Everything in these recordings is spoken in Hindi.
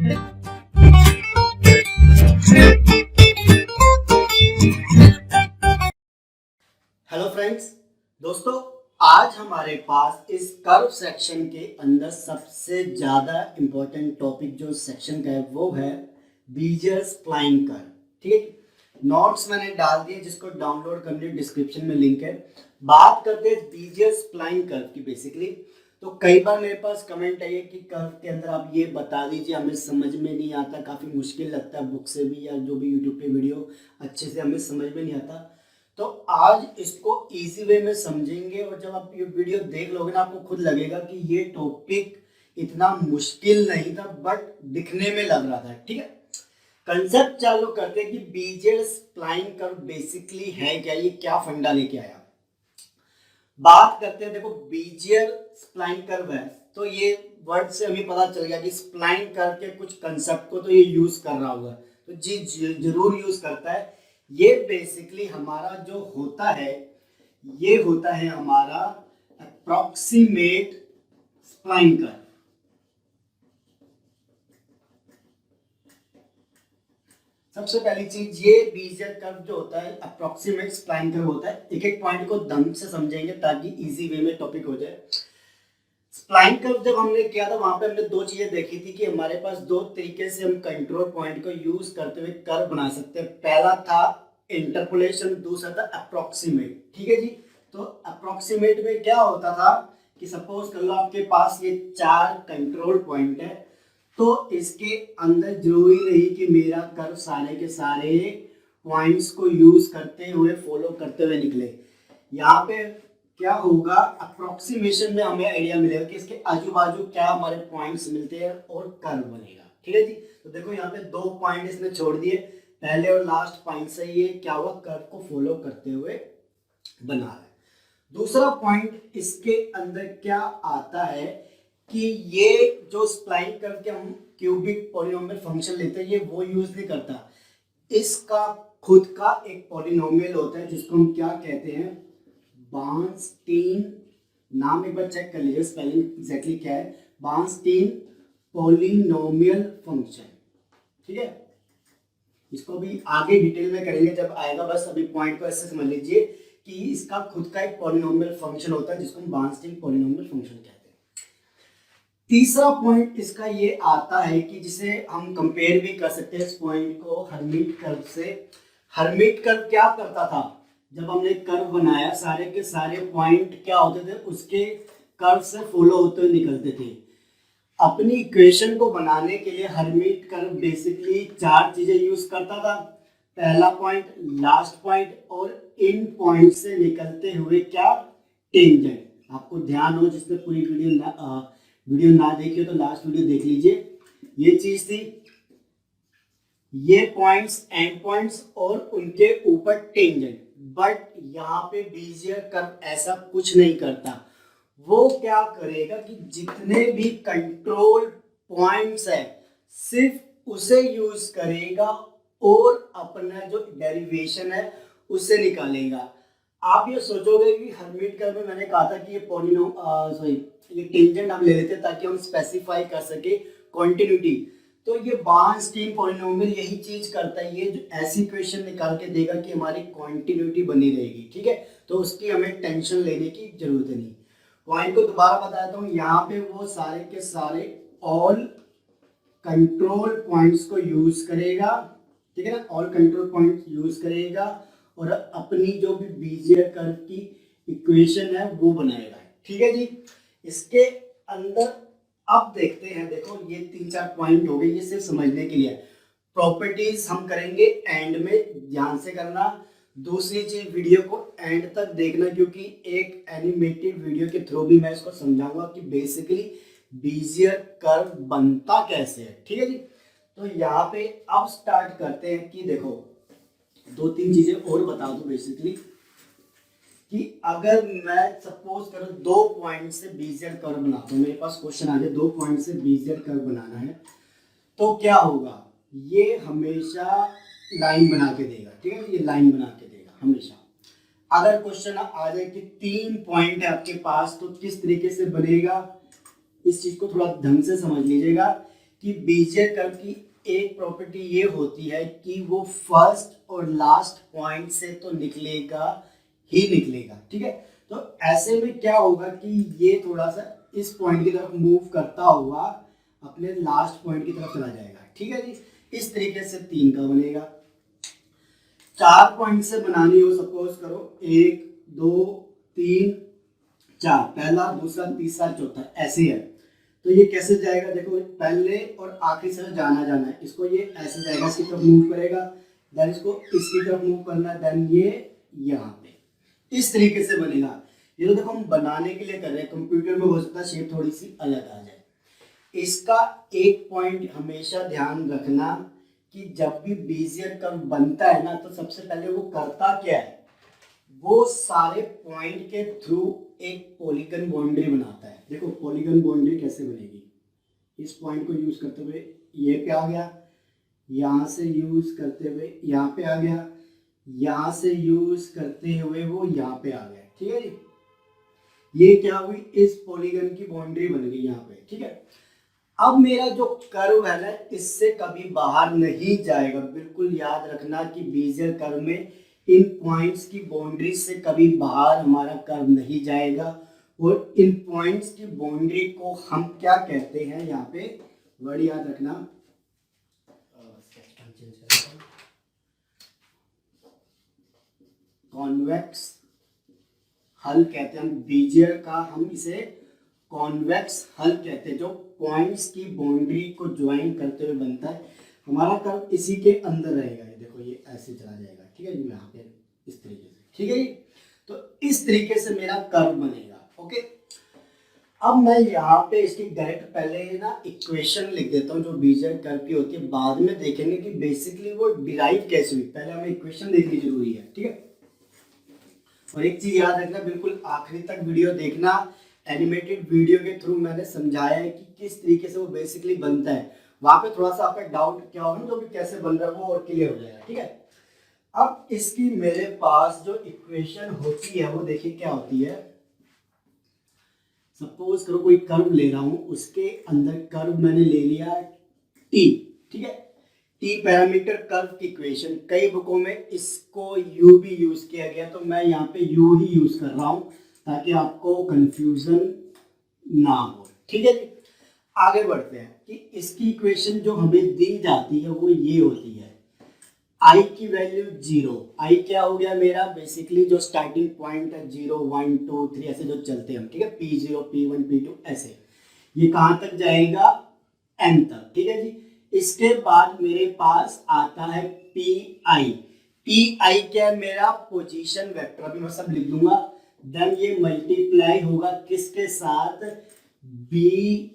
हेलो फ्रेंड्स, दोस्तों, आज हमारे पास इस कर्व सेक्शन के अंदर सबसे ज़्यादा इम्पोर्टेंट टॉपिक जो सेक्शन का है वो है बीजियर स्प्लाइन कर्व। ठीक है, नोट्स मैंने डाल दिए जिसको डाउनलोड करने डिस्क्रिप्शन में लिंक है। बात करते हैं बीजियर स्प्लाइन कर्व की। बेसिकली तो कई बार मेरे पास कमेंट आई है कि कर्व के अंदर आप ये बता दीजिए, हमें समझ में नहीं आता, काफ़ी मुश्किल लगता है बुक से भी या जो भी यूट्यूब पे वीडियो अच्छे से हमें समझ में नहीं आता। तो आज इसको इजी वे में समझेंगे और जब आप ये वीडियो देख लोगे ना आपको खुद लगेगा कि ये टॉपिक इतना मुश्किल नहीं था बट दिखने में लग रहा था। ठीक है, कंसेप्ट चालू करते हैं कि बीजियर स्प्लाइन कर्व बेसिकली है क्या, ये क्या फंडा लेके आया। बात करते हैं, देखो बीजियर स्प्लाइन कर्व है तो ये वर्ड से हमें पता चल गया कि स्प्लाइन कर्व के कुछ कंसेप्ट को तो ये यूज कर रहा होगा, तो जी जरूर यूज करता है। ये बेसिकली हमारा जो होता है ये होता है हमारा अप्रोक्सीमेट स्प्लाइन कर्व। सबसे पहली चीज, ये बीजियर कर्व जो होता है अप्रोक्सीमेट स्प्लाइन कर्व होता है। एक एक पॉइंट को दम से समझेंगे ताकि इजी वे में टॉपिक हो जाए। स्प्लाइन कर्व जब हमने किया था वहां पे हमने दो चीजें देखी थी कि हमारे पास दो तरीके से हम कंट्रोल पॉइंट को यूज करते हुए कर्व बना सकते हैं। पहला था इंटरपोलेशन, दूसरा था अप्रोक्सीमेट। ठीक है जी, तो अप्रोक्सीमेट में क्या होता था कि सपोज कर लो आपके पास ये चार कंट्रोल पॉइंट है, तो इसके अंदर जरूरी नहीं कि मेरा कर्व सारे के सारे पॉइंट्स को यूज करते हुए फॉलो करते हुए निकले। यहाँ पे क्या होगा, अप्रोक्सीमेशन में हमें आइडिया मिलेगा कि इसके आजू बाजू क्या हमारे पॉइंट्स मिलते हैं और कर्व बनेगा। ठीक है जी, तो देखो यहाँ पे दो पॉइंट इसने छोड़ दिए, पहले और लास्ट पॉइंट से ये क्या हुआ, कर्व को फॉलो करते हुए बना रहा है। दूसरा पॉइंट इसके अंदर क्या आता है कि ये जो स्प्लाइन कर्व के हम क्यूबिक पॉलिनोमियल फंक्शन लेते हैं ये वो यूज नहीं करता, इसका खुद का एक पॉलिनोमियल होता है जिसको हम क्या कहते हैं, बार्नस्टीन। नाम एक बार चेक कर लीजिए स्पेलिंग एग्जैक्टली क्या है, बार्नस्टीन पॉलिनोमियल फंक्शन। ठीक है, इसको भी आगे डिटेल में करेंगे जब आएगा, बस अभी पॉइंट को ऐसे समझ लीजिए कि इसका खुद का एक पॉलिनोमियल फंक्शन होता है जिसको हम बार्नस्टीन पॉलिनोमियल फंक्शन कहते हैं। तीसरा पॉइंट इसका ये आता है कि जिसे हम कंपेयर भी कर सकते हैं इस पॉइंट को हर्मीट कर्व से। हर्मीट कर्व क्या करता था, जब हमने कर्व बनाया सारे के सारे पॉइंट क्या होते थे, उसके कर्व से फॉलो होते हुए निकलते थे। अपनी इक्वेशन को बनाने के लिए हर्मीट कर्व बेसिकली चार चीजें यूज करता था। पहला पॉइंट, लास्ट पॉइंट और इन पॉइंट से निकलते हुए क्या, टेंजेंट। आपको ध्यान हो, जिसने पूरी वीडियो ना देखी हो तो लास्ट वीडियो देख लीजिए। ये चीज थी, ये पॉइंट्स एंड पॉइंट्स और उनके ऊपर टेंजेंट। बट यहाँ पे बीजियर कर्व ऐसा कुछ नहीं करता। वो क्या करेगा कि जितने भी कंट्रोल पॉइंट्स है सिर्फ उसे यूज करेगा और अपना जो डेरिवेशन है उसे निकालेगा। आप ये सोचोगे कि हर्मीट कर्व में मैंने कहा था कि ये टेंजेंट हम ले लेते ताकि हम स्पेसिफाई कर सके कंटिन्यूटी, तो ये बार्नस्टीन पॉलिनोमियल यही चीज करता है, ये जो ऐसी इक्वेशन निकाल के देगा कि हमारी कंटिन्यूटी बनी रहेगी। ठीक है, तो उसकी हमें टेंशन लेने की जरूरत नहीं। पॉइंट को दोबारा बताता हूँ, यहाँ पे वो सारे के सारे ऑल कंट्रोल पॉइंट्स को यूज करेगा। ठीक है ना, ऑल कंट्रोल पॉइंट्स यूज करेगा और अपनी जो भी बीजियर कर्व की इक्वेशन है वो बनाएगा। ठीक है जी, इसके अंदर अब देखते हैं, देखो ये तीन चार पॉइंट हो गए, ये सिर्फ समझने के लिए। प्रॉपर्टीज हम करेंगे एंड में, ध्यान से करना। दूसरी चीज, वीडियो को एंड तक देखना क्योंकि एक एनिमेटेड वीडियो के थ्रू भी मैं इसको समझाऊंगा कि बेसिकली बीजियर कर्व बनता कैसे है। ठीक है जी, तो यहाँ पे अब स्टार्ट करते हैं कि देखो दो तीन चीजें और बता दूं बेसिकली कि अगर मैं सपोज करूं दो पॉइंट से बीजियर कर्व बनाता हूं, मेरे पास क्वेश्चन आ जाए दो पॉइंट से बीजियर कर्व बनाना है तो क्या होगा, ये हमेशा लाइन बना के देगा। ठीक है, ये लाइन बना के देगा हमेशा। अगर क्वेश्चन आ जाए कि तीन पॉइंट है आपके पास तो किस तरीके से बनेगा, इस चीज को थोड़ा ढंग से समझ लीजिएगा कि बीजियर कर्व की एक प्रॉपर्टी ये होती है कि वो फर्स्ट और लास्ट पॉइंट से तो निकलेगा ही निकलेगा, ठीक है। तो ऐसे में क्या होगा कि ये थोड़ा सा इस पॉइंट की तरफ मूव करता हुआ अपने लास्ट पॉइंट की तरफ चला जाएगा, ठीक है जी। इस तरीके से 3 का बनेगा। 4 पॉइंट से बनानी हो, सपोज करो 1 2 3 4, पहला दूसरा तीसरा चौथा, ऐसे है। तो ये कैसे जाएगा, देखो पहले और आखिरी से जाना है, इसको ये ऐसे जाएगा, इसकी तरफ मूव करेगा, देन इसको इसकी तरफ मूव करना है, देन ये यहाँ पे इस तरीके से बनेगा। ये तो देखो हम बनाने के लिए कर रहे हैं, कंप्यूटर में हो सकता है शेप थोड़ी सी अलग आ जाए। इसका एक पॉइंट हमेशा ध्यान रखना कि जब भी बेजियर कर्व बनता है ना, तो सबसे पहले वो करता क्या है, वो सारे पॉइंट के थ्रू एक पॉलीगन बाउंड्री बनाता है। देखो पॉलीगन बाउंड्री कैसे बनेगी, इस पॉइंट को यूज करते हुए ये पे आ गया, यहाँ से यूज करते हुए यहाँ पे आ गया, यहाँ से यूज करते हुए वो यहाँ पे आ गया, ठीक है जी। ये क्या हुई, इस पॉलीगन की बाउंड्री बन गई यहाँ पे, ठीक है। अब मेरा जो कर्व है ना, इससे कभी बाहर नहीं जाएगा। बिल्कुल याद रखना कि बेजियर कर्व में इन पॉइंट्स की बाउंड्री से कभी बाहर हमारा कर्व नहीं जाएगा। और इन पॉइंट्स की बाउंड्री को हम क्या कहते हैं, यहाँ पे वर्ड याद रखना, कॉन्वेक्स हल कहते हैं हम। बेजियर का हम इसे कॉन्वेक्स हल कहते हैं, जो पॉइंट्स की बाउंड्री को ज्वाइन करते हुए बनता है। हमारा कर्व इसी के अंदर रहेगा, ये देखो ये ऐसे चला जाएगा, ठीक है जी, यहाँ पे इस तरीके से, ठीक है जी। तो इस तरीके से मेरा कर्व बनेगा, ओके। अब मैं यहाँ पे इसकी डायरेक्ट पहले ना इक्वेशन लिख देता हूँ जो बेजियर कर्व की होती है, बाद में देखेंगे कि बेसिकली वो डिराइव कैसे हुई, पहले हमें इक्वेशन देखनी जरूरी है, ठीक है। और एक चीज याद रखना, बिल्कुल आखिरी तक वीडियो देखना। एनिमेटेड वीडियो के थ्रू मैंने समझाया है कि किस तरीके से वो बेसिकली बनता है। वहां पे थोड़ा सा आपका डाउट क्या होगा, जो भी कैसे बन रहा है वो और क्लियर हो जाएगा, ठीक है। अब इसकी मेरे पास जो इक्वेशन होती है वो देखिए क्या होती है। सपोज करो कोई कर्व ले रहा हूं, उसके अंदर कर्व मैंने ले लिया टी, ठीक है। टी पैरामीटर कर्व की इक्वेशन, कई बुकों में इसको यू भी यूज किया गया, तो मैं यहाँ पे यू ही यूज कर रहा हूं ताकि आपको कंफ्यूजन ना हो, ठीक है जी। आगे बढ़ते हैं कि इसकी इक्वेशन जो हमें दी जाती है वो ये होती है, आई की वैल्यू 0। आई क्या हो गया मेरा, बेसिकली जो स्टार्टिंग पॉइंट है 0 1 2 3 ऐसे जो चलते हैं, ठीक है, P0 P1 P2 ऐसे, ये कहां तक जाएगा, n तक, ठीक है जी। इसके बाद मेरे पास आता है Pi। Pi क्या है मेरा, पोजीशन वेक्टर, अभी मैं सब लिख दूंगा। देन ये मल्टीप्लाई होगा किसके साथ, Bi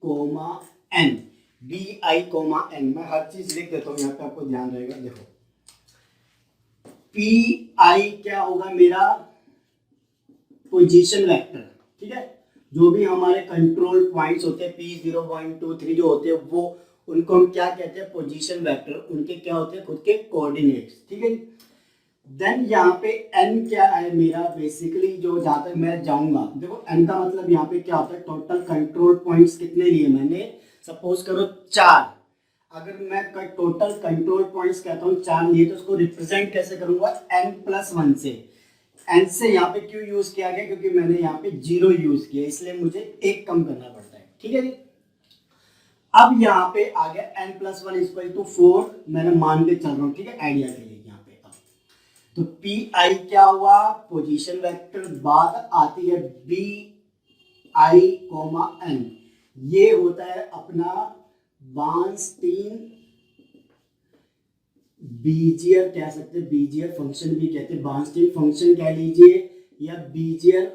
comma n, Bi comma n। मैं हर चीज लिख देता हूँ यहाँ पे, आपको ध्यान रहेगा। देखो Pi क्या होगा मेरा, पोजीशन वेक्टर, ठीक है। जो भी हमारे कंट्रोल पॉइंट्स होते हैं P0 1 2 3 जो होते हैं, वो उनको हम क्या कहते हैं, पोजीशन वेक्टर। उनके क्या होते हैं, खुद के कोऑर्डिनेट्स, ठीक है। देन यहाँ पे n क्या है मेरा, बेसिकली जो जहां तक मैं जाऊंगा, देखो n का मतलब यहाँ पे क्या होता है, टोटल कंट्रोल पॉइंट्स कितने लिए मैंने, सपोज करो 4। अगर मैं टोटल कंट्रोल पॉइंट्स कहता हूँ 4 लिए, तो उसको रिप्रेजेंट कैसे करूंगा, n+1 से। n से यहाँ पे क्यों यूज किया गया, क्योंकि मैंने यहाँ पे 0 यूज किया, इसलिए मुझे 1 कम करना पड़ता है, ठीक है जी। अब यहाँ पे आ गया n+1 = 4, मैंने मान के चल रहा हूँ, ठीक है, आइडिया के लिए यहाँ पे। अब तो Pi क्या हुआ, पोजीशन वेक्टर। बाद आती है Bi, n, ये होता है अपना बार्नस्टीन बीजियर कह सकते हैं, बीजियर फंक्शन भी कहते हैं, बार्नस्टीन फंक्शन कह लीजिए या बीजियर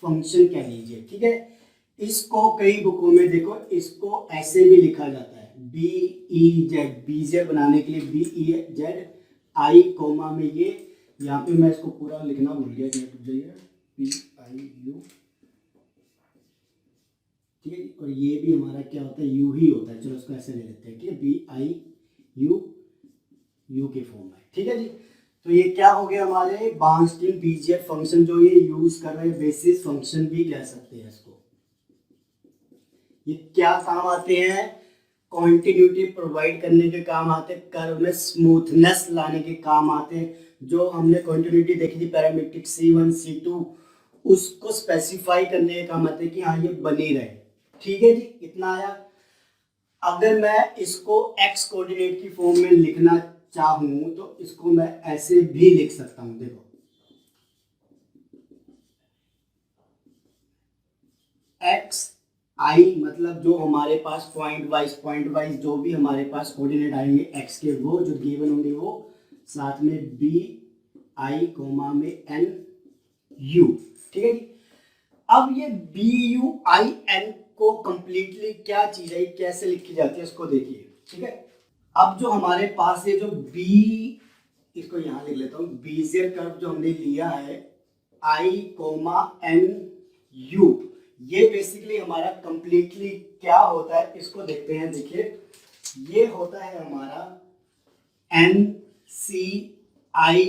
फंक्शन कह लीजिए, ठीक है। इसको कई बुकों में देखो इसको ऐसे भी लिखा जाता है, BEZ, बीजियर बनाने के लिए BEZ आई कोमा में ये, यहाँ पे मैं इसको पूरा लिखना भूल गया, PIU, ठीक है। और ये भी हमारा क्या होता है, यू ही होता है, चलो इसको ऐसे ले लेते हैं, ठीक है, BIU यू के फॉर्म में, ठीक है जी। तो ये क्या हो गया हमारे बार्नस्टीन बीजियर फंक्शन, जो ये यूज कर रहे हैं, बेसिस फंक्शन भी कह सकते हैं इसको। ये क्या काम आते हैं? कॉन्टिन्यूटी प्रोवाइड करने के काम आते हैं, कर्व में स्मूथनेस लाने के काम आते हैं। जो हमने कॉन्टिन्यूटी देखी थी पैरामीट्रिक C1 C2, उसको स्पेसिफाई करने के काम आते हैं कि हाँ ये बनी रहे। ठीक है जी, इतना आया। अगर मैं इसको x कोऑर्डिनेट की फॉर्म में लिखना चाहूं तो इसको मैं ऐसे भी लिख सकता हूं। देखो x i मतलब जो हमारे पास पॉइंट वाइज जो भी हमारे पास कोऑर्डिनेट आएंगे x के, वो जो गिवन होंगे वो साथ में b i कोमा में n u। ठीक है जी। अब ये b u i n को कंप्लीटली क्या चीज है, कैसे लिखी जाती है इसको देखिए। ठीक है, अब जो हमारे पास ये जो b, इसको यहां लिख लेता हूं, बीजियर कर्व जो हमने लिया है i कोमा n u, ये बेसिकली हमारा कंप्लीटली क्या होता है इसको देखते हैं। देखिए ये होता है हमारा n c i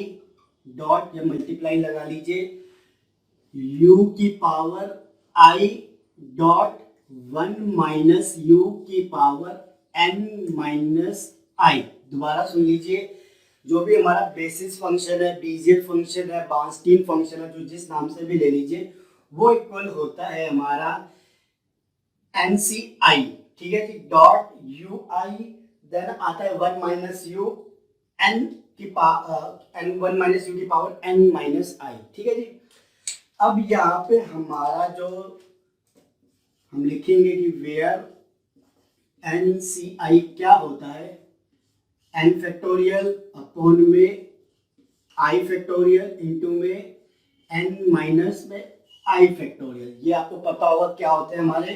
डॉट, या मल्टीप्लाई लगा लीजिए, u की power i dot 1 minus u की पावर n माइनस i। दोबारा सुन लीजिए, जो भी हमारा बेसिस फंक्शन है, बीजियर फंक्शन है, बार्नस्टीन फंक्शन है, जो जिस नाम से भी ले लीजिए, वो इक्वल होता है हमारा NCI। ठीक है जी, डॉट UI, देन आता है 1 माइनस u n की पावर 1 माइनस u की पावर n माइनस i। ठीक है जी। अब यहाँ पे हमारा जो हम लिखेंगे कि वेयर NCI क्या होता है, n फैक्टोरियल अपॉन में i फैक्टोरियल इंटू में n माइनस में i फैक्टोरियल। ये आपको पता होगा क्या होते हैं हमारे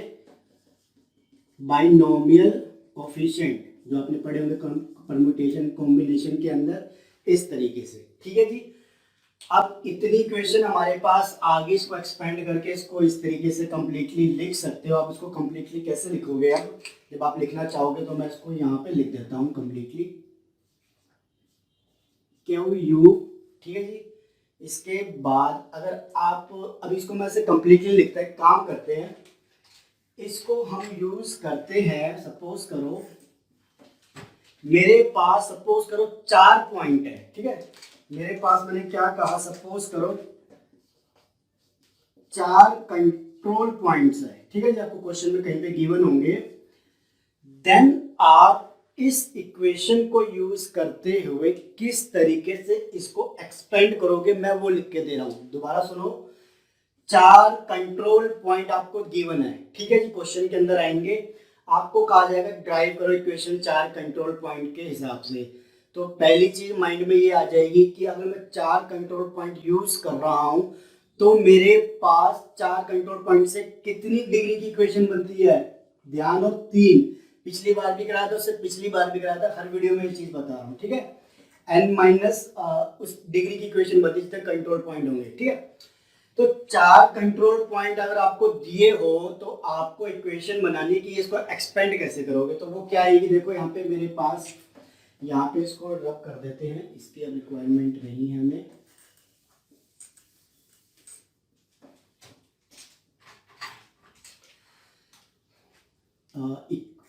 बाइनोमियल कोफिशिएंट, जो आपने पढ़े होंगे परम्यूटेशन कॉम्बिनेशन के अंदर, इस तरीके से। ठीक है जी। अब इतनी क्वेश्चन हमारे पास, आगे इसको एक्सपेंड करके इसको इस तरीके से कंप्लीटली लिख सकते हो। आप इसको कंप्लीटली कैसे लिखोगे, अब जब आप लिखना चाहोगे तो मैं इसको यहाँ पे लिख देता हूँ कंप्लीटली QU। ठीक है जी। इसके बाद अगर आप, अब इसको मैं ऐसे कंप्लीटली लिखता है, काम करते हैं, इसको हम यूज करते हैं। सपोज करो मेरे पास, सपोज करो 4 पॉइंट है। ठीक है, मेरे पास मैंने क्या कहा, सपोज करो 4 कंट्रोल पॉइंट्स है। ठीक है जी, आपको क्वेश्चन में कहीं पे गिवन होंगे। देन आप इस इक्वेशन को यूज करते हुए किस तरीके से इसको एक्सपेंड करोगे, मैं वो लिख के दे रहा हूं। दोबारा सुनो, 4 कंट्रोल पॉइंट आपको गिवन है। ठीक है जी, क्वेश्चन के अंदर आएंगे, आपको कहा जाएगा ड्राइव करो इक्वेशन 4 कंट्रोल पॉइंट के हिसाब से। तो पहली चीज माइंड में ये आ जाएगी कि अगर मैं 4 कंट्रोल पॉइंट यूज कर रहा हूं तो मेरे पास 4 कंट्रोल पॉइंट से कितनी डिग्री की इक्वेशन बनती है। ध्यान हो, 3। पिछली बार भी कराया था, उससे पिछली बार भी कराया था, हर वीडियो में ये चीज बता रहा हूँ। ठीक है, n माइनस उस डिग्री की इक्वेशन बनती है जितने कंट्रोल पॉइंट होंगे। ठीक है, तो 4 कंट्रोल पॉइंट अगर आपको दिए हो तो आपको इक्वेशन बनानी है कि इसको एक्सपेंड कैसे करोगे। तो वो क्या आएगी, देखो यहाँ पे मेरे पास, यहाँ पे इसको रब कर देते हैं, इसकी अब रिक्वायरमेंट नहीं है हमें।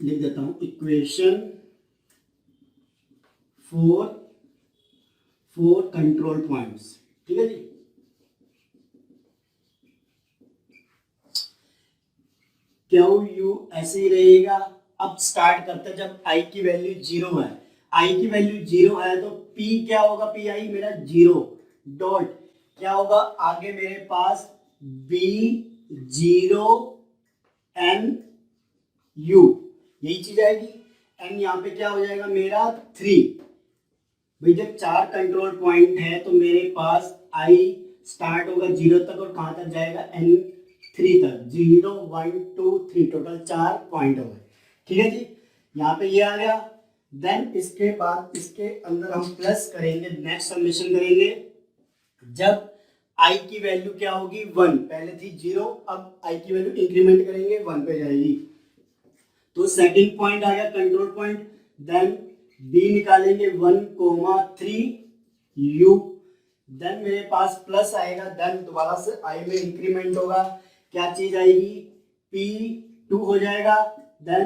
लिख देता हूं इक्वेशन 4 कंट्रोल पॉइंट्स। ठीक है जी, QU ऐसे ही रहेगा। अब स्टार्ट करते हैं, जब i की वैल्यू 0 है, i की वैल्यू 0 है तो P क्या होगा, PI मेरा 0 डॉट क्या होगा, आगे मेरे पास B0 N U, यही चीज आएगी। N यहाँ पे क्या हो जाएगा मेरा 3। भाई जब 4 कंट्रोल पॉइंट है तो मेरे पास I स्टार्ट होगा 0 तक और कहां तक जाएगा, N3 तक। 0 1 2 3 टोटल 4 पॉइंट हो गए। ठीक है जी, यहाँ पे ये आ गया। देन इसके बाद इसके अंदर हम प्लस करेंगे, नेक्स्ट समेशन करेंगे जब I की वैल्यू क्या होगी 1, पहले थी 0, अब I की वैल्यू इंक्रीमेंट करेंगे 1 पे जाएगी। तो सेकंड पॉइंट आ गया कंट्रोल पॉइंट। देन B निकालेंगे 1,3 U, देन मेरे पास प्लस आएगा, देन दोबारा से I में इंक्रीमेंट होगा, क्या चीज आएगी P 2 हो जाएगा, देन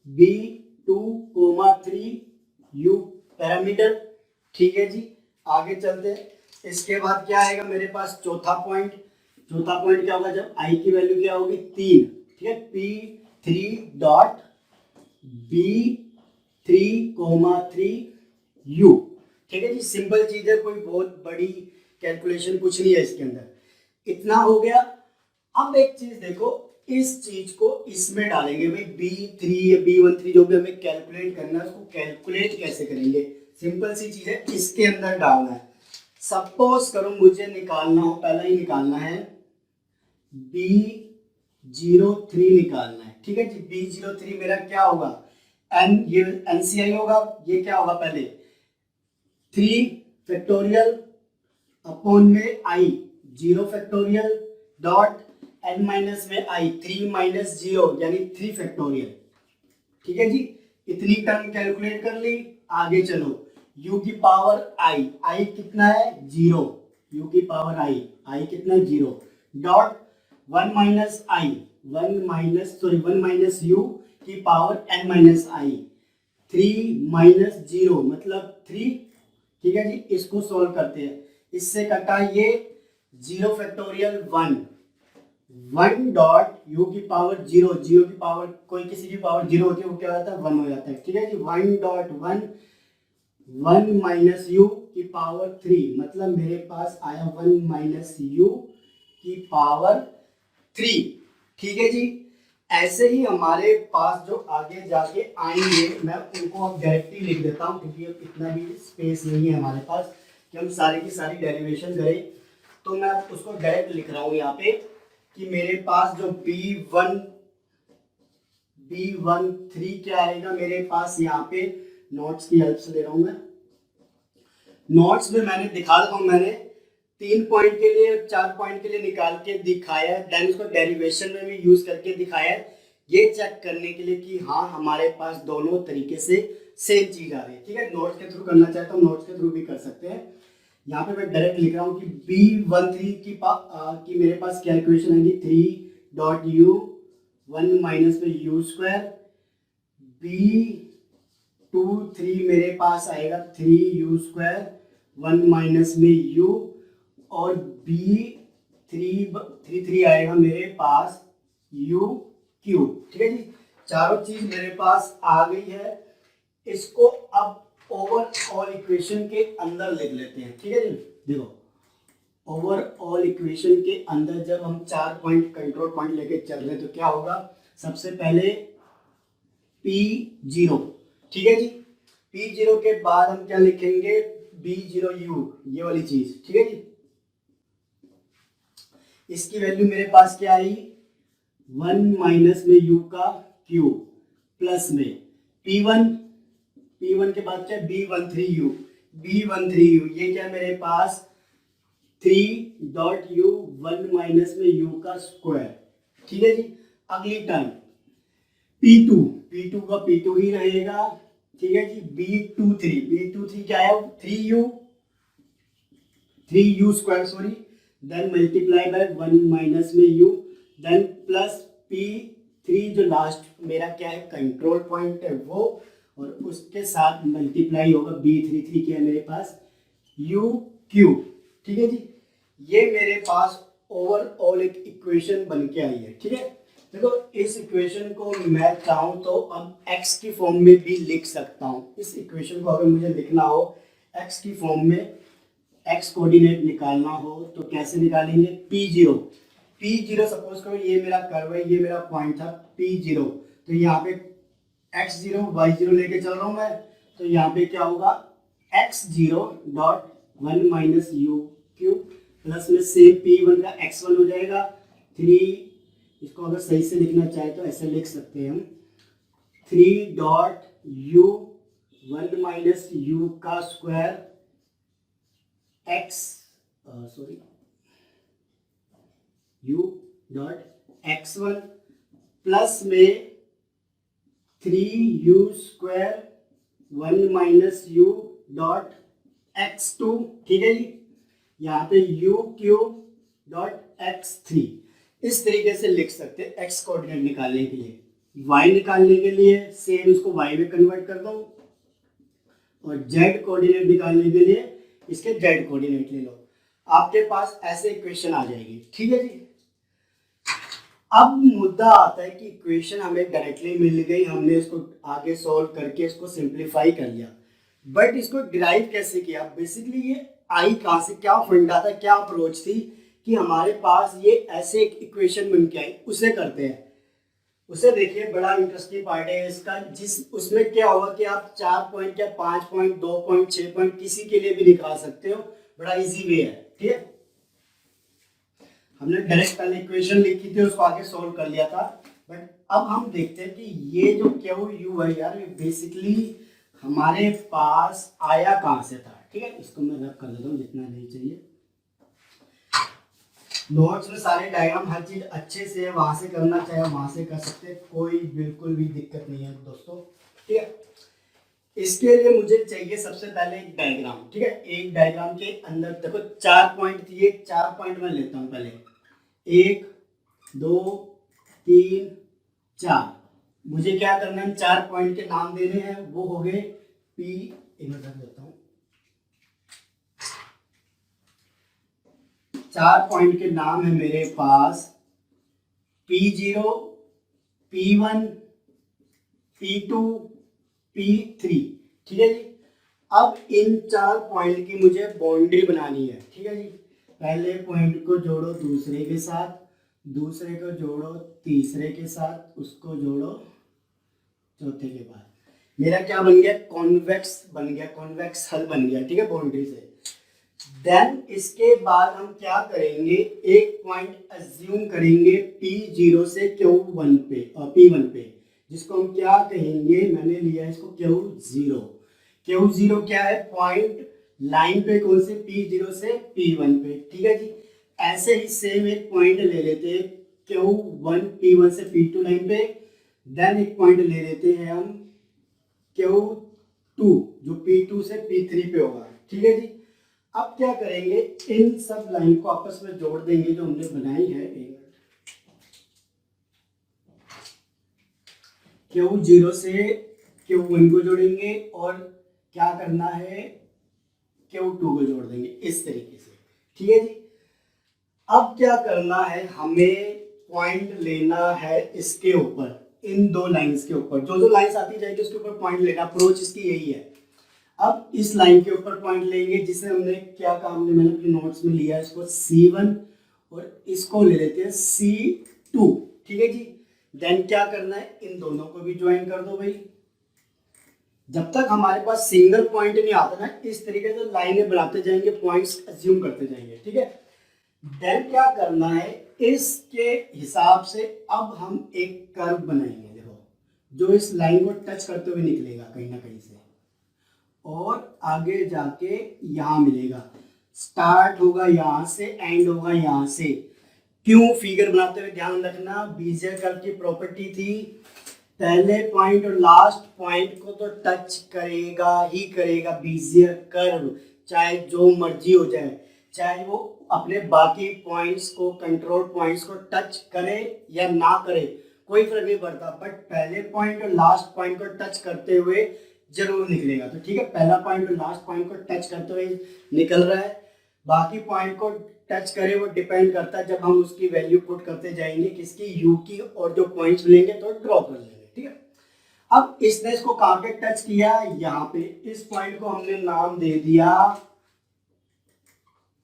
B2,3 U पैरामीटर। ठीक है जी, आगे चलते हैं। इसके बाद क्या आएगा मेरे पास चौथा पॉइंट क्या होगा जब I की वैल्यू क्या होगी 3। ठीक है, P3 डॉट B3,3 U। ठीक है जी, सिंपल चीज है, कोई बहुत बड़ी कैलकुलेशन कुछ नहीं है इसके अंदर, इतना हो गया। अब एक चीज देखो, इस चीज को इसमें डालेंगे भाई, B3 या B13 जो भी हमें कैलकुलेट करना है उसको कैलकुलेट कैसे करेंगे, सिंपल सी चीज है, इसके अंदर डालना है। सपोज करो मुझे निकालना हो, पहला ही निकालना है B03 निकालना है। ठीक है जी, B03 मेरा क्या होगा, एन, ये NCI होगा, ये क्या होगा पहले 3 फैक्टोरियल अपॉन में I 0 factorial dot n minus में I 3 माइनस 0 यानी 3 फैक्टोरियल। ठीक है जी, इतनी टर्म कैलकुलेट कर ली। आगे चलो, u की पावर I कितना है 0, u की पावर I कितना है 0 डॉट 1 माइनस u की power n minus I 3 minus 0 मतलब 3। ठीक है जी, इसको सॉल्व करते हैं, इससे कटा ये 0 फैक्टोरियल 1 डॉट u की पावर 0 की पावर कोई किसी की पावर 0 होती है वो क्या होता है 1 हो जाता है। ठीक है जी, 1 डॉट 1 माइनस u की पावर 3 मतलब मेरे पास आया 1 माइनस u की पावर 3। ठीक है जी, ऐसे ही हमारे पास जो आगे जाके आएंगे मैं उनको अब डायरेक्टली लिख देता हूँ, क्योंकि अब इतना भी स्पेस नहीं है हमारे पास कि हम सारी की सारी डेरिवेशन करें, तो मैं उसको डायरेक्ट लिख रहा हूँ यहाँ पे कि मेरे पास जो B13 क्या आएगा मेरे पास, यहाँ पे नोट्स की हेल्प से दे रहा हूँ मैं, नोट्स में मैंने दिखा रहा हूँ, मैंने 3 पॉइंट के लिए 4 पॉइंट के लिए निकाल के दिखाया है, देन उसको डेरिवेशन में भी यूज करके दिखाया है, ये चेक करने के लिए कि हाँ हमारे पास दोनों तरीके से सेम चीज आ रही है। ठीक है, नोट्स के थ्रू करना चाहता हूँ नोट्स के थ्रू भी कर सकते हैं। यहाँ पे मैं डायरेक्ट लिख रहा हूँ कि B13 की मेरे पास क्या इक्वेशन आएगी 3 डॉट u 1 माइनस में u स्क्वायर, B23 मेरे पास आएगा 3u स्क्वायर 1 माइनस में u, और B33 आएगा मेरे पास u क्यूब। ठीक है जी, चारों चीज मेरे पास आ गई है, इसको अब ओवरऑल इक्वेशन के अंदर लिख लेते हैं। ठीक है जी, देखो ओवरऑल इक्वेशन के अंदर जब हम 4 पॉइंट कंट्रोल पॉइंट लेके चल रहे हैं तो क्या होगा, सबसे पहले P0। ठीक है जी, P0 के बाद हम क्या लिखेंगे B0u, ये वाली चीज। ठीक है जी, इसकी वैल्यू मेरे पास क्या आई 1 माइनस में u का क्यूब प्लस में P1 के बाद क्या B13u, ये क्या है मेरे पास 3 डॉट u 1 माइनस में u का स्क्वायर। ठीक है जी, अगली टर्म P2 का P2 ही रहेगा। ठीक है जी, B23 क्या है 3u square sorry, then multiply by 1 minus में u, देन प्लस P3 जो लास्ट मेरा क्या है कंट्रोल पॉइंट है वो, और उसके साथ मल्टीप्लाई होगा B33 क्या है मेरे पास u क्यूब। ठीक है जी, ये मेरे पास ओवरऑल एक इक्वेशन बन के आई है। ठीक है, देखो इस इक्वेशन को मैं चाहूं तो अब x की फॉर्म में भी लिख सकता हूं। इस इक्वेशन को अगर मुझे लिखना हो x की फॉर्म में, x कोऑर्डिनेट निकालना हो तो कैसे निकालेंगे P0 सपोज करो ये मेरा कर्व है, ये मेरा पॉइंट था P0, तो यहाँ पे x0 y0 लेके चल रहा हूँ मैं, तो यहाँ पे क्या होगा x0 dot 1 minus u cube plus में से P1 का x1 हो जाएगा 3, इसको अगर सही से लिखना चाहे तो ऐसे लिख सकते हैं हम 3 डॉट u 1 माइनस u का square u dot x1 plus में 3u square 1 minus u dot x2। ठीक है जी, यहाँ पे u क्यूब डॉट x3 इस तरीके से लिख सकते हैं x कोऑर्डिनेट निकालने के लिए। y निकालने के लिए सेम इसको y में कन्वर्ट कर दो और z कोऑर्डिनेट निकालने के लिए इसके z कोऑर्डिनेट ले लो, आपके पास ऐसे इक्वेशन आ जाएगी। ठीक है जी। अब मुद्दा आता है कि इक्वेशन हमें डायरेक्टली मिल गई, हमने इसको आगे सॉल्व करके इसको सिंप्लीफाई कर लिया, बट इसको डिराइव कैसे किया? बेसिकली ये आई कहाँ से, क्या फंडा था, क्या अप्रोच थी कि हमारे पास ये ऐसे एक इक्वेशन बन के आई, उसे करते हैं। उसे देखिए, बड़ा इंटरेस्टिंग पार्ट है इसका, जिस उसमें क्या होगा कि आप 4 पॉइंट या 5 पॉइंट 2 पॉइंट 6 पॉइंट किसी के लिए भी निकाल सकते हो, बड़ा इजी वे है। ठीक है, हमने डायरेक्ट पहले इक्वेशन लिखी थी, उसको आगे सॉल्व कर लिया था, बट अब हम देखते हैं कि ये जो क्यू यू है यार, ये बेसिकली हमारे पास आया कहां से था। ठीक है, इसको मैं रब कर देता हूँ जितना नहीं चाहिए। नोट्स में सारे डायग्राम हर चीज अच्छे से वहां से करना चाहे वहां से कर सकते हैं, कोई बिल्कुल भी दिक्कत नहीं है दोस्तों। ठीक है, इसके लिए मुझे चाहिए सबसे पहले एक डायग्राम। ठीक है, एक डायग्राम के अंदर देखो 4 पॉइंट दिए, 4 पॉइंट मैं लेता हूं पहले, 1 2 3 4। मुझे क्या करना है, 4 पॉइंट के नाम देने हैं, वो हो गए पी, इन्हें रख देता हूं। 4 पॉइंट के नाम है मेरे पास P0, P1, P2, P3। ठीक है जी। अब इन 4 पॉइंट की मुझे बाउंड्री बनानी है। ठीक है जी, पहले पॉइंट को जोड़ो दूसरे के साथ, दूसरे को जोड़ो तीसरे के साथ, उसको जोड़ो चौथे के बाद, मेरा क्या बन गया, कॉन्वेक्स बन गया, कॉन्वेक्स हल बन गया। ठीक है, बाउंड्री से। देन इसके बाद हम क्या करेंगे, एक पॉइंट अज्यूम करेंगे P0 से Q1 पे और P1 पे, जिसको हम क्या कहेंगे, मैंने लिया है इसको Q0। Q0 क्या है, पॉइंट लाइन पे, कौन से, P0 से P1 पे। ठीक है जी। ऐसे ही सेम एक पॉइंट ले लेते हैं Q1 P1 से P2 लाइन पे, देन एक पॉइंट ले लेते हैं हम Q2 जो P2 से P3 पे होगा। ठीक है जी। अब क्या करेंगे, इन सब लाइन को आपस में जोड़ देंगे जो हमने बनाई है। Q0 से Q1 को जोड़ेंगे और क्या करना है, Q2 को जोड़ देंगे इस तरीके से। ठीक है जी। अब क्या करना है, हमें पॉइंट लेना है इसके ऊपर, इन दो लाइंस के ऊपर, जो जो लाइंस आती जाएगी उसके ऊपर पॉइंट लेना। अप्रोच इसकी यही है। अब इस लाइन के ऊपर पॉइंट लेंगे, जिसे हमने क्या कहा, मैंने अपने नोट्स में लिया इसको C1 और इसको ले लेते हैं C2। ठीक है जी। देन क्या करना है, इन दोनों को भी ज्वाइन कर दो भाई। जब तक हमारे पास सिंगल पॉइंट नहीं आता ना, इस तरीके से लाइनें बनाते जाएंगे, पॉइंट्स अज्यूम करते जाएंगे। ठीक है। देन क्या करना है, इसके हिसाब से अब हम एक कर्व बनाएंगे, देखो, जो इस लाइन को टच करते हुए निकलेगा कहीं ना कहीं से और आगे जाके यहां मिलेगा। स्टार्ट होगा यहां से, एंड होगा यहां से। क्यों, फिगर बनाते हुए ध्यान रखना, बीजियर कर्व की प्रॉपर्टी थी, पहले पॉइंट और लास्ट पॉइंट को तो टच करेगा ही करेगा बीजियर कर्व, चाहे जो मर्जी हो जाए, चाहे वो अपने बाकी पॉइंट्स को, कंट्रोल पॉइंट्स को टच करे या ना करे, कोई फर्क नहीं पड़ता, बट पहले पॉइंट और लास्ट पॉइंट को टच करते हुए जरूर निकलेगा। तो ठीक है, पहला पॉइंट और लास्ट पॉइंट को टच करते हुए निकल रहा है, बाकी पॉइंट को टच करे वो डिपेंड करता है, जब हम उसकी वैल्यू पुट करते जाएंगे किसकी, यू की, और जो पॉइंट्स मिलेंगे तो ड्रॉ कर लेंगे। ठीक है। अब इसने इसको कहां पे टच किया, यहां पे, इस पॉइंट को हमने नाम दे दिया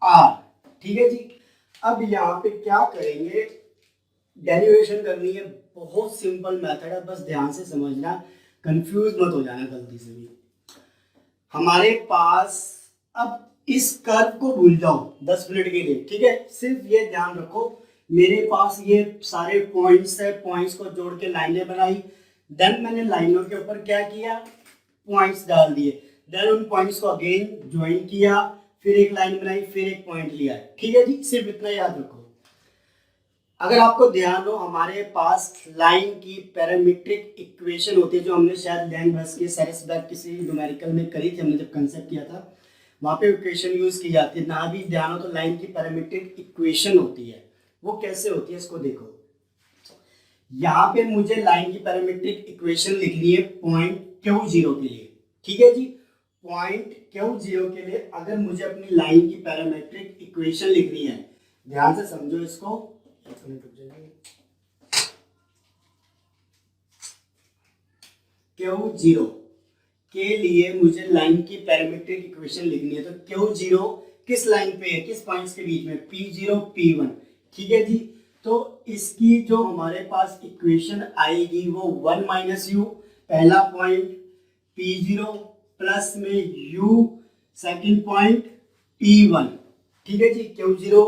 आर। ठीक है जी। अब यहां पे क्या करेंगे, डेरिवेशन करनी है, बहुत सिंपल मेथड है, बस ध्यान से समझना, कंफ्यूज मत हो जाना गलती से भी। हमारे पास, अब इस कर्व को भूल जाओ 10 मिनट के लिए। ठीक है, सिर्फ ये ध्यान रखो, मेरे पास ये सारे पॉइंट्स है, पॉइंट्स को जोड़ के लाइनें बनाई, देन मैंने लाइनों के ऊपर क्या किया, पॉइंट्स डाल दिए, देन उन पॉइंट्स को अगेन ज्वाइन किया, फिर एक लाइन बनाई, फिर एक पॉइंट लिया। ठीक है जी, सिर्फ इतना याद रखो। अगर आपको ध्यान हो, हमारे पास लाइन की पैरामीट्रिक इक्वेशन होती है, जो हमने शायद लैंग बस के सेरेसबर्ग किसी न्यूमेरिकल में करी थी, हमने जब कंसेप्ट किया था, वहां पे इक्वेशन यूज की जाती है। ना भी ध्यान हो तो लाइन की पैरामीट्रिक इक्वेशन होती है, वो कैसे होती है इसको देखो। यहाँ पे मुझे लाइन की पैरामीट्रिक इक्वेशन लिखनी है पॉइंट Q0 के लिए, ठीक है जी। पॉइंट Q0 के लिए अगर मुझे अपनी लाइन की पैरामीट्रिक इक्वेशन लिखनी है, ध्यान से समझो इसको। Q0 के लिए मुझे लाइन की पैरामीट्रिक इक्वेशन लिखनी है, तो Q0 किस लाइन पे है, किस पॉइंट्स के बीच में, P0 P1, ठीक है जी। तो इसकी जो हमारे पास इक्वेशन आएगी वो 1 माइनस यू पहला पॉइंट, P0 प्लस में u सेकंड पॉइंट P1, ठीक है जी। Q0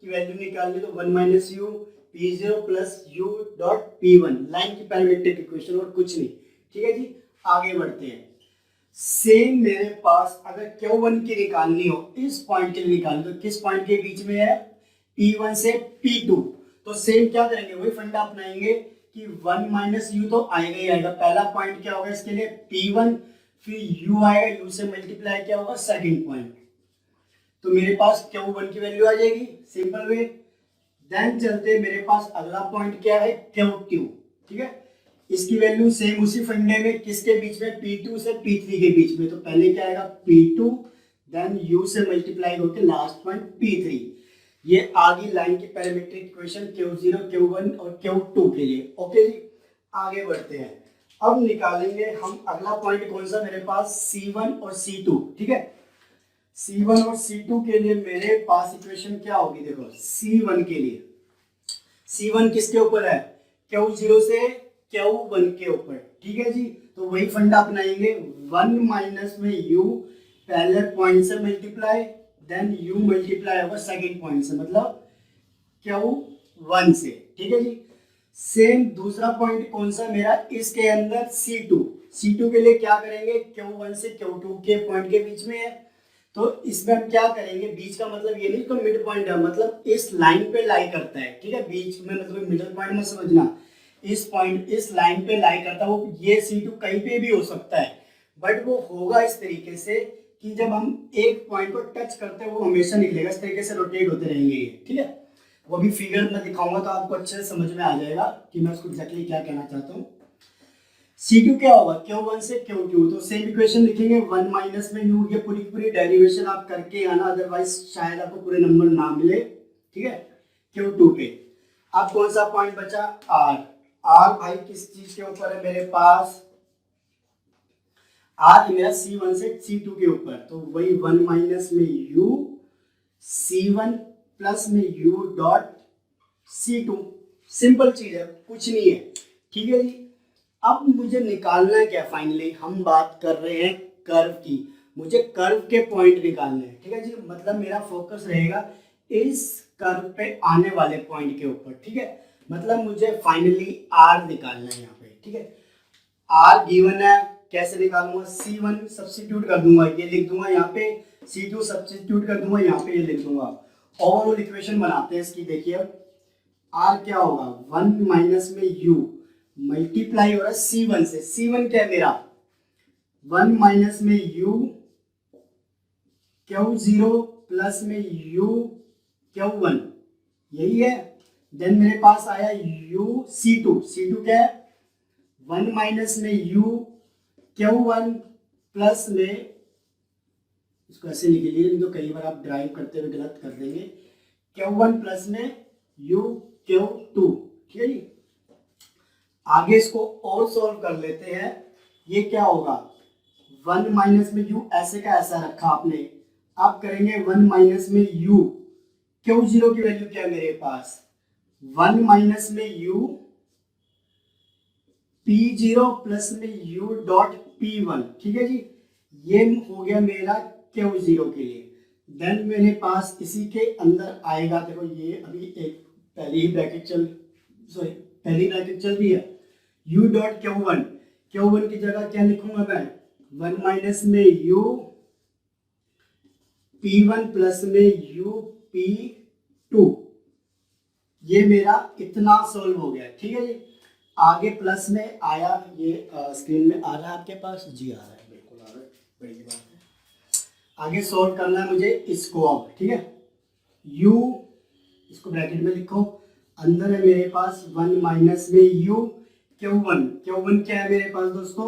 की वैल्यू निकालनी तो 1 minus you P0 plus U dot P1, line की पैरामीट्रिक इक्वेशन और कुछ नहीं, ठीक है जी। आगे बढ़ते हैं। सेम मेरे पास अगर Q1 की निकालनी हो, इस पॉइंट के लिए निकालनी, तो किस पॉइंट के बीच में है, P1 से P2, तो सेम क्या करेंगे, वही फंडा अपनाएंगे कि 1 माइनस यू तो आएगा ही आएगा। पहला पॉइंट क्या होगा इसके लिए, P1, फिर u आएगा, u से मल्टीप्लाई क्या होगा, सेकंड पॉइंट, तो मेरे पास Q1 की वैल्यू आ जाएगी सिंपल वे। देन चलते मेरे पास अगला पॉइंट क्या है, Q2, ठीक है। इसकी वैल्यू सेम उसी फंडे में, किसके बीच में, P2 से P3 के बीच में, तो पहले क्या आएगा P2, देन u से मल्टीप्लाई होकर लास्ट पॉइंट P3। ये आगे लाइन की पैरामीट्रिक इक्वेशन Q0, Q1 और Q2 के लिए, ओके जी। आगे बढ़ते हैं, अब निकालेंगे हम अगला पॉइंट कौन सा, मेरे पास C1 और C2, ठीक है। C1 और C2 के लिए मेरे पास इक्वेशन क्या होगी, देखो C1 के लिए, C1 किसके ऊपर है, Q0 से Q1 के ऊपर, ठीक है जी। तो वही फंडा अपनाएंगे, 1 माइनस में u पहले पॉइंट से मल्टीप्लाई, देन u मल्टीप्लाई होगा सेकंड पॉइंट से, मतलब Q1 से, ठीक है जी। सेम दूसरा पॉइंट कौन सा मेरा, इसके अंदर C2 के लिए क्या करेंगे, Q1 से Q2 के पॉइंट के बीच में है, तो इसमें हम क्या करेंगे, बीच का मतलब ये नहीं तो मिड पॉइंट है, मतलब इस लाइन पे लाई करता है, ठीक है। बीच में मतलब मिडिल पॉइंट में समझना, इस पॉइंट इस लाइन पे लाई करता है वो, ये C2 कहीं पे भी हो सकता है, बट वो होगा इस तरीके से कि जब हम एक पॉइंट को टच करते हैं वो हमेशा निकलेगा, इस तरीके से रोटेट होते रहेंगे ये, ठीक है। वो भी फिगर में दिखाऊंगा तो आपको अच्छे से समझ में आ जाएगा कि मैं उसको एग्जैक्टली क्या कहना चाहता हूँ। C2 क्या होगा, Q1 से Q2, तो सेम इक्वेशन लिखेंगे, 1 माइनस में u, ये पूरी डेरिवेशन आप करके आना, अदरवाइज शायद आपको पूरे नंबर ना मिले, ठीक है। Q2 पे अब कौन सा पॉइंट बचा, R भाई किस चीज के ऊपर है मेरे पास, R मेरा C1 से C2 के ऊपर, तो वही 1 माइनस में u C1 प्लस में u डॉट C2, सिंपल चीज है, कुछ नहीं है, ठीक है जी। अब मुझे निकालना है क्या, फाइनली हम बात कर रहे हैं कर्व की, मुझे कर्व के पॉइंट निकालने हैं, ठीक है जी। मतलब मेरा फोकस रहेगा इस कर्व पे आने वाले पॉइंट के ऊपर, ठीक है। मतलब मुझे फाइनली R निकालना है यहाँ पे, ठीक है। R गिवन है, कैसे निकालूंगा, C1 सब्स्टिट्यूट कर दूंगा, ये लिख दूंगा यहाँ पे, C2 सब्स्टिट्यूट कर दूंगा यहाँ पे, ये लिख दूंगा। ओवरऑल इक्वेशन बनाते हैं इसकी, देखिए R क्या होगा, 1 माइनस में u मल्टीप्लाई हो रहा है C1 से, C1 क्या है मेरा, 1 माइनस में u Q0 प्लस में u Q1, यही है। देन मेरे पास आया u C2 क्या है, 1 माइनस में u Q1 प्लस में, इसको ऐसे लिख लीजिए, तो कई बार आप ड्राइव करते हुए गलत कर देंगे, Q1 प्लस में u Q2, ठीक है जी। आगे इसको और सॉल्व कर लेते हैं, ये क्या होगा, 1 माइनस में u ऐसे का ऐसा रखा आपने, आप करेंगे 1 माइनस में u Q0 की वैल्यू क्या है मेरे पास, 1 माइनस में u P0 प्लस में u डॉट P1, ठीक है जी। ये हो गया मेरा Q0 के लिए। देन मेरे पास इसी के अंदर आएगा, देखो ये अभी एक पहली ब्रैकेट चल रही है, u डॉट Q1 की जगह क्या लिखूंगा मैं, 1 माइनस में u P1 प्लस में u P2, ये मेरा इतना सॉल्व हो गया, ठीक है जी। आगे प्लस में आया, ये स्क्रीन में आ रहा है आपके पास जी, आ रहा है, बिल्कुल आ रहा है, बड़ी बात है। आगे सॉल्व करना है मुझे इसको अब, ठीक है। u इसको ब्रैकेट में लिखो, अंदर है मेरे पास 1 माइनस में u Q1, Q1 क्या है मेरे पास दोस्तों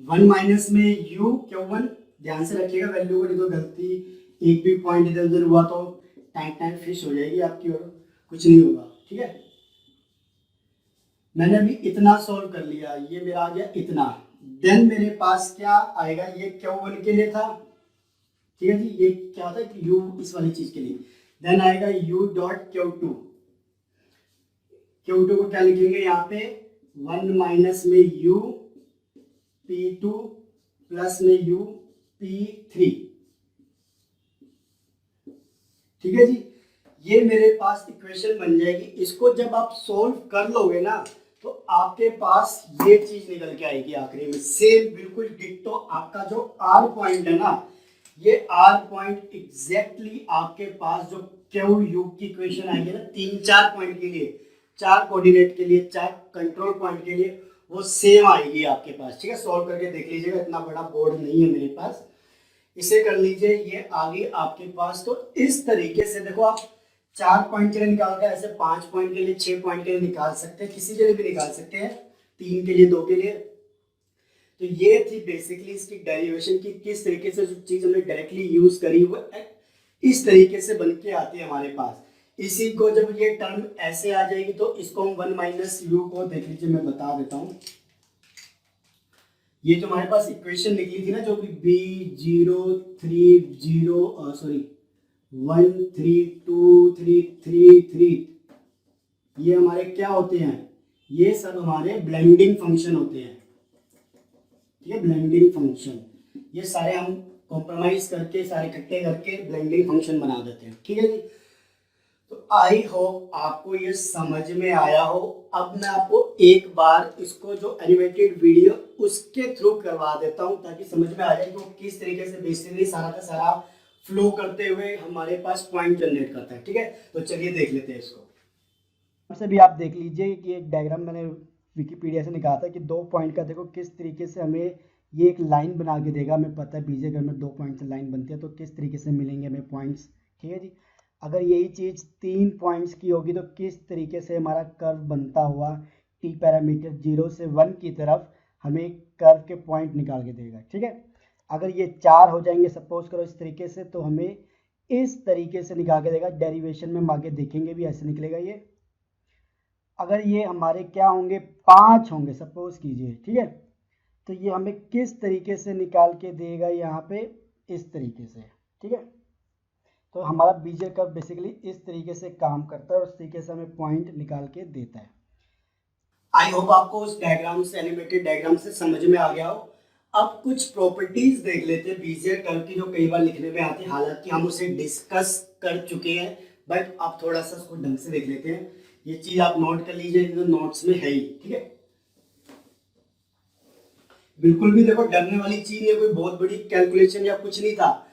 1 माइनस में u Q1, ध्यान से रखिएगा वैल्यू को, नहीं तो गलती एक भी पॉइंट इधर उधर हुआ तो टैंक फिश हो जाएगी आपकी और कुछ नहीं होगा, ठीक है। मैंने अभी इतना सॉल्व कर लिया, ये मेरा आ गया इतना, देन मेरे पास क्या आएगा, ये Q1 के लिए था, ठीक है जी, ये क्या था कि u इस वाली चीज के लिए, देन आएगा u डॉट Q2, Q2 को क्या लिखेंगे यहाँ पे 1 माइनस में u P2 प्लस में u P3, ठीक है जी। ये मेरे पास इक्वेशन बन जाएगी। इसको जब आप सोल्व कर लोगे ना तो आपके पास ये चीज निकल के आएगी आखिरी में, सेम बिल्कुल डिट्टो आपका जो आर पॉइंट है ना, ये आर पॉइंट एग्जैक्टली आपके पास जो क्यू यू की इक्वेशन आएगी ना 3-4 पॉइंट के लिए, 4 कोऑर्डिनेट के लिए, 4 कंट्रोल पॉइंट के लिए, वो सेम आएगी आपके पास, ठीक है। सॉल्व करके देख लीजिएगा, इतना बड़ा बोर्ड नहीं है मेरे पास, इसे कर लीजिए, ये आ गई आपके पास। तो इस तरीके से देखो आप 4 पॉइंट के लिए निकाल कर ऐसे 5 पॉइंट के लिए, 6 पॉइंट के लिए निकाल सकते हैं, किसी के लिए भी निकाल सकते हैं, 3 के लिए, 2 के लिए। तो ये थी बेसिकली इसकी डेरिवेशन की, किस तरीके से जो चीज हमने डायरेक्टली यूज करी वो इस तरीके से बन के आती है हमारे पास। इसी को जब ये टर्म ऐसे आ जाएगी तो इसको हम 1 माइनस यू को देख लीजिए, मैं बता देता हूं। ये जो हमारे पास इक्वेशन निकली थी ना, जो भी B030 सॉरी 13233, ये हमारे क्या होते हैं, ये सब हमारे ब्लेंडिंग फंक्शन होते हैं, ठीक है, ब्लेंडिंग फंक्शन। ये सारे हम कॉम्प्रोमाइज करके सारे इकट्ठे करके ब्लेंडिंग फंक्शन बना देते हैं, ठीक है जी। तो आई होप आपको ये समझ में आया हो। अब मैं आपको एक बार इसको जो एनिमेटेड वीडियो उसके थ्रू करवा देता हूं ताकि समझ में आ जाए कि वो किस तरीके से बेसिकली सारा का सारा फ्लो करते हुए हमारे पास पॉइंट जनरेट करता है, ठीक है। तो चलिए देख लेते हैं इसको। से भी आप देख लीजिए कि एक डायग्राम मैंने विकिपीडिया से निकाला था कि 2 पॉइंट का देखो किस तरीके से हमें ये एक लाइन बना के देगा। हमें पता है बीजेगढ़ में 2 पॉइंट से लाइन बनती है, तो किस तरीके से मिलेंगे हमें पॉइंट्स, ठीक है जी। अगर यही चीज़ 3 पॉइंट्स की होगी तो किस तरीके से हमारा कर्व बनता हुआ टी पैरामीटर 0 से 1 की तरफ हमें कर्व के पॉइंट निकाल के देगा, ठीक है। अगर ये 4 हो जाएंगे सपोज करो इस तरीके से, तो हमें इस तरीके से निकाल के देगा। डेरिवेशन में हम आगे देखेंगे भी ऐसे निकलेगा ये। अगर ये हमारे क्या होंगे 5 होंगे सपोज कीजिए, ठीक है, तो ये हमें किस तरीके से निकाल के देगा यहाँ पे इस तरीके से, ठीक है। तो हमारा बीजर कर्व बेसिकली इस तरीके से काम करता है और इस तरीके से हमें पॉइंट निकाल के देता है। आई होप आपको उस डायग्राम से, एनिमेटेड डायग्राम से समझ में आ गया हो। अब कुछ प्रॉपर्टीज देख लेते हैं बीजर कर्व की जो कई बार लिखने में आती है, हालांकि हम उसे डिस्कस कर चुके हैं, बट आप थोड़ा सा उसको ढंग से देख लेते हैं। ये चीज आप नोट कर लीजिए, जो नोट्स में है ही, ठीक है। बिल्कुल भी देखो डरने वाली चीज नहीं, कोई बहुत बड़ी कैलकुलेशन या कुछ नहीं था।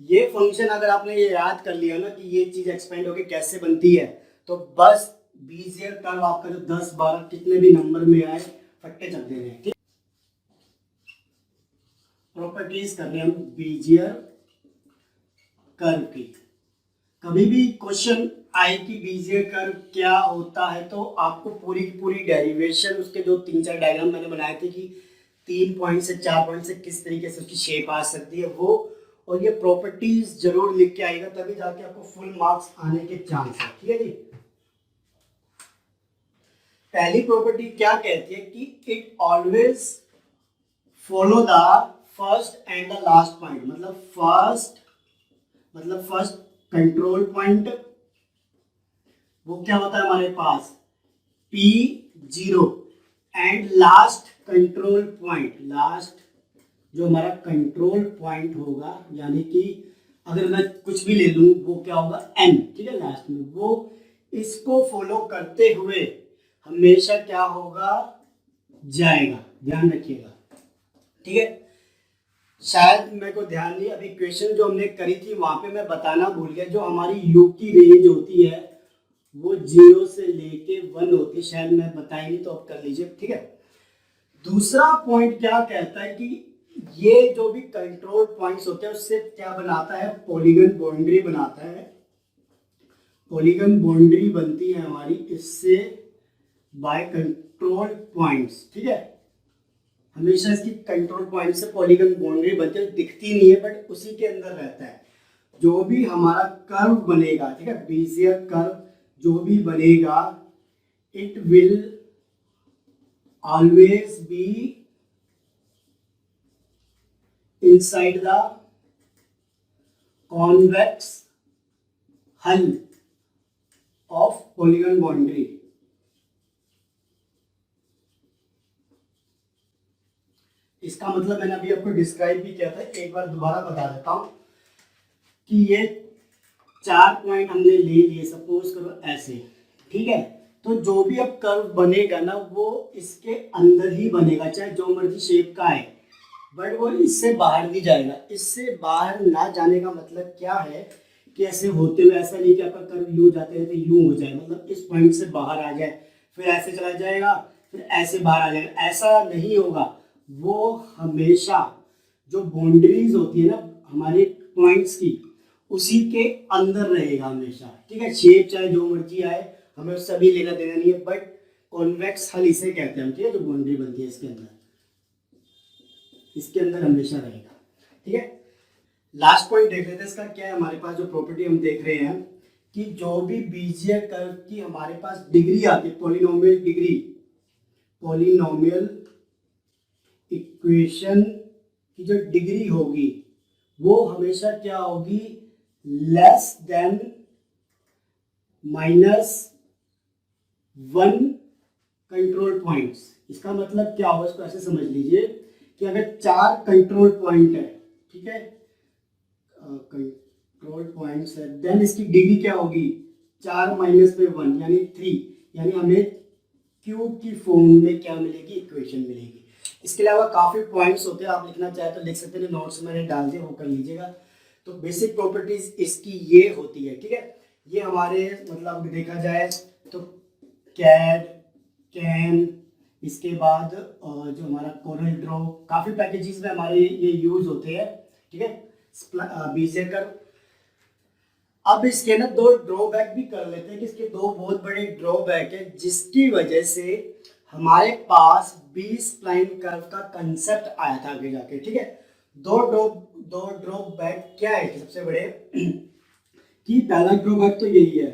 ये फंक्शन अगर आपने ये याद कर लिया ना कि ये चीज एक्सपेंड होके कैसे बनती है, तो बस बीजियर कर्व आपका जो 10-12 कितने भी नंबर में आए फट्टे चल देने, ठीक। प्रॉपर्टीज कर रहे हैं हम बीजियर कर्व की। कभी भी क्वेश्चन आए कि बीजियर कर्व क्या होता है तो आपको पूरी की पूरी डेरिवेशन, उसके जो 3-4 डायग्राम मैंने बनाए थे कि 3 पॉइंट से 4 पॉइंट से किस तरीके से उसकी शेप आ सकती है वो, और ये प्रॉपर्टीज जरूर लिख के आएगा, तभी जाके आपको फुल मार्क्स आने के चांस है, ठीक है जी। पहली प्रॉपर्टी क्या कहती है कि it always follow the first and the last point, मतलब फर्स्ट कंट्रोल पॉइंट वो क्या होता है हमारे पास P0 and last control point, last जो हमारा कंट्रोल पॉइंट होगा, यानी कि अगर मैं कुछ भी ले लूं वो क्या होगा N, ठीक है, लास्ट में वो इसको फॉलो करते हुए हमेशा क्या होगा जाएगा, ध्यान रखिएगा, ठीक है। शायद मेरे को ध्यान नहीं, अभी क्वेश्चन जो हमने करी थी वहां पे मैं बताना भूल गया, जो हमारी यू की रेंज होती है वो 0 से लेके 1 होती है, शायद मैं बताई नहीं तो अब कर लीजिए, ठीक है। दूसरा पॉइंट क्या कहता है कि ये जो भी कंट्रोल पॉइंट्स होते हैं उससे क्या बनाता है, पॉलीगन बाउंड्री बनाता है, पॉलीगन बाउंड्री बनती है हमारी इससे बाय कंट्रोल पॉइंट्स, ठीक है। हमेशा इसकी कंट्रोल पॉइंट से पॉलीगन बाउंड्री बनती है, दिखती नहीं है बट उसी के अंदर रहता है। जो भी हमारा कर्व बनेगा, ठीक है, बेजियर कर्व जो भी बनेगा, it will always be inside the convex हल ऑफ पॉलीगन बाउंड्री। इसका मतलब मैंने अभी आपको डिस्क्राइब भी किया था, एक बार दोबारा बता देता हूं कि ये 4 पॉइंट हमने ले लिए, सपोज करो ऐसे, ठीक है। तो जो भी अब कर्व बनेगा ना वो इसके अंदर ही बनेगा, चाहे जो मर्जी शेप का है, बट वो इससे बाहर नहीं जाएगा। इससे बाहर ना जाने का मतलब क्या है कि ऐसे होते हुए, ऐसा नहीं कि आपका कर्व यूं जाते रहते यूं हो जाए, मतलब इस पॉइंट से बाहर आ जाए फिर ऐसे चला जाएगा फिर ऐसे बाहर आ जाएगा, ऐसा नहीं होगा। वो हमेशा जो बाउंड्रीज होती है ना हमारे पॉइंट्स की, उसी के अंदर रहेगा हमेशा, ठीक है। शेप चाहे जो मर्जी आए, हमें उससे भी लेना देना नहीं है, बट कॉन्वेक्स हल इसे कहते हैं हम, ठीक है। जो बाउंड्री बनती है इसके अंदर हमेशा रहेगा, ठीक है। लास्ट पॉइंट देख लेते हैं इसका क्या है। हमारे पास जो प्रॉपर्टी हम देख रहे हैं कि जो भी बीजीय कर्व की हमारे पास डिग्री आती है, पॉलिनोमियल डिग्री, पॉलिनोमियल इक्वेशन की जो डिग्री होगी वो हमेशा क्या होगी, लेस देन -1 कंट्रोल पॉइंट्स। इसका मतलब क्या होगा, इसको ऐसे समझ लीजिए कि अगर 4 कंट्रोल पॉइंट है, ठीक है, कंट्रोल पॉइंट्स है, देन इसकी डिग्री क्या होगी, 4 माइनस में 1 यानी 3, यानी हमें क्यूब की फॉर्म में क्या मिलेगी, इक्वेशन मिलेगी। इसके अलावा काफ़ी पॉइंट्स होते हैं, आप लिखना चाहे तो लिख सकते हैं, नोट्स मैंने डाल दिए वो कर लीजिएगा। तो बेसिक प्रॉपर्टीज इसकी ये होती है, ठीक है। ये हमारे मतलब देखा जाए तो कैड, कैन, इसके बाद जो हमारा कोरल ड्रॉ, काफ़ी पैकेजेस में हमारे ये यूज होते हैं, ठीक है, बीजीय कर्व। अब इसके ना 2 ड्रॉबैक भी कर लेते हैं कि इसके 2 बहुत बड़े ड्रॉबैक है जिसकी वजह से हमारे पास बी स्प्लाइन कर्व का कंसेप्ट आया था आगे जाके, ठीक है। दो ड्रॉबैक क्या है सबसे बड़े कि पहला ड्रॉबैक तो यही है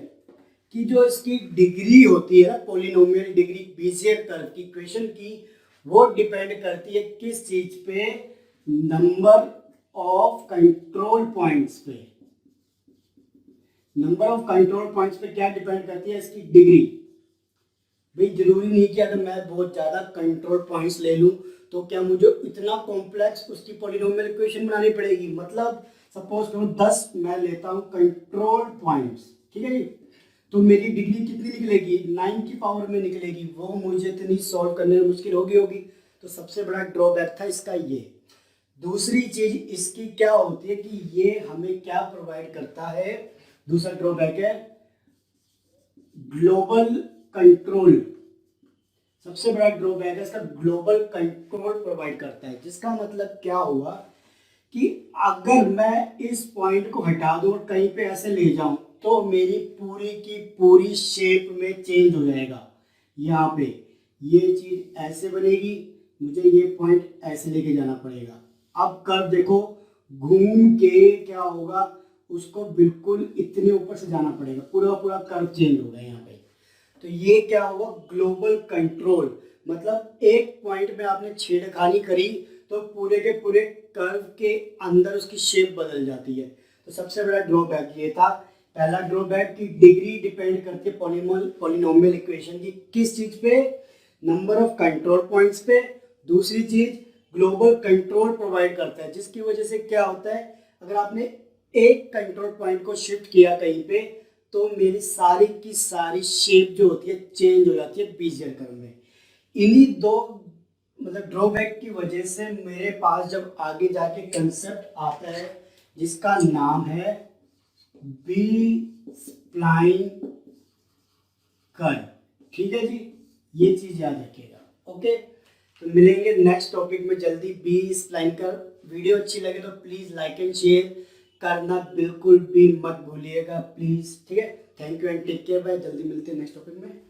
कि जो इसकी डिग्री होती है ना, पॉलिनोमियल डिग्री बीजीय कर्व की इक्वेशन की, वो डिपेंड करती है किस चीज पे, नंबर ऑफ कंट्रोल पॉइंट्स पे। नंबर ऑफ कंट्रोल पॉइंट्स पे क्या डिपेंड करती है, इसकी डिग्री। भाई जरूरी नहीं कि अगर मैं बहुत ज्यादा कंट्रोल पॉइंट्स ले लूं तो क्या मुझे इतना कॉम्प्लेक्स उसकी पॉलिनोमियल इक्वेशन बनानी पड़ेगी। मतलब सपोज करो 10 मैं लेता हूं कंट्रोल पॉइंट्स, ठीक है जी, तो मेरी डिग्री कितनी निकलेगी, 9 की पावर में निकलेगी, वो मुझे इतनी सॉल्व करने में मुश्किल होगी। तो सबसे बड़ा ड्रॉबैक था इसका ये। दूसरी चीज इसकी क्या होती है कि ये हमें क्या प्रोवाइड करता है, दूसरा ड्रॉबैक है ग्लोबल कंट्रोल। सबसे बड़ा ड्रॉबैक है इसका, ग्लोबल कंट्रोल प्रोवाइड करता है, जिसका मतलब क्या हुआ कि अगर मैं इस पॉइंट को हटा दूं और कहीं पे ऐसे ले जाऊं तो मेरी पूरी की पूरी शेप में चेंज हो जाएगा। यहाँ पे ये चीज ऐसे बनेगी, मुझे ये पॉइंट ऐसे लेके जाना पड़ेगा। अब कर्व देखो घूम के क्या होगा, उसको बिल्कुल इतने ऊपर से जाना पड़ेगा, पूरा कर्व चेंज होगा यहाँ पे। तो ये क्या हुआ, ग्लोबल कंट्रोल। मतलब एक पॉइंट में आपने छेड़खानी करी तो पूरे के पूरे कर्व के अंदर उसकी शेप बदल जाती है। तो सबसे बड़ा ड्रॉबैक ये था। पहला ड्रॉबैक की डिग्री डिपेंड करती है पॉलिनोमियल इक्वेशन की किस चीज पे, नंबर ऑफ कंट्रोल पॉइंट्स पे। दूसरी चीज ग्लोबल कंट्रोल प्रोवाइड करता है, जिसकी वजह से क्या होता है, अगर आपने एक कंट्रोल पॉइंट को शिफ्ट किया कहीं पे तो मेरी सारी की सारी शेप जो होती है चेंज हो जाती है बीजीय कर्व में। इन्हीं 2 मतलब ड्रॉबैक की वजह से मेरे पास जब आगे जाके कंसेप्ट आता है जिसका नाम है बी स्प्लाइन कर्व, ठीक है जी, ये चीज याद रखिएगा। ओके, तो मिलेंगे नेक्स्ट टॉपिक में जल्दी, बी स्प्लाइन कर्व। वीडियो अच्छी लगे तो प्लीज लाइक एंड शेयर करना बिल्कुल भी मत भूलिएगा प्लीज, ठीक है। Thank you and take care bye, जल्दी मिलते हैं नेक्स्ट टॉपिक में।